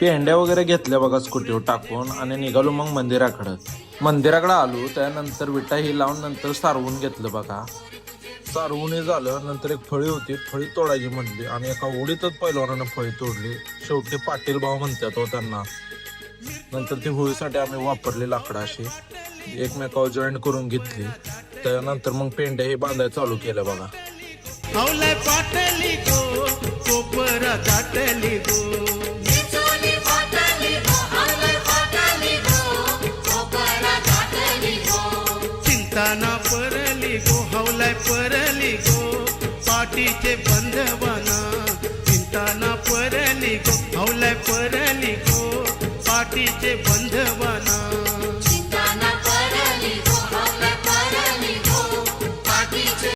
पेंड्या वगैरे घेतल्या बघा स्कूटीवर टाकून आणि निघालो मग मंदिराकडे आलो. त्यानंतर विटा ही लावून नंतर सारवून घेतलं बघा. सारवून झालं. नंतर एक फळी होती, फळी तोडायची म्हणली आणि एका उडीतच पहिलवानानं फळी तोडली. शेवटी पाटील भाऊ म्हणतात हो त्यांना. नंतर ती होळीसाठी आम्ही वापरली लाकडं अशी एकमेकावर जॉईंट करून घेतली. त्यानंतर मग पेंड्या हे बांधायला चालू केलं बघा. हवलय पाटली गो कोपरा दाटली गो चिंताना परली गो हवलय परली गो पाटीचे बंधवाना चिंताना परली गो हवलय परली गो पाटीचे बंधवाना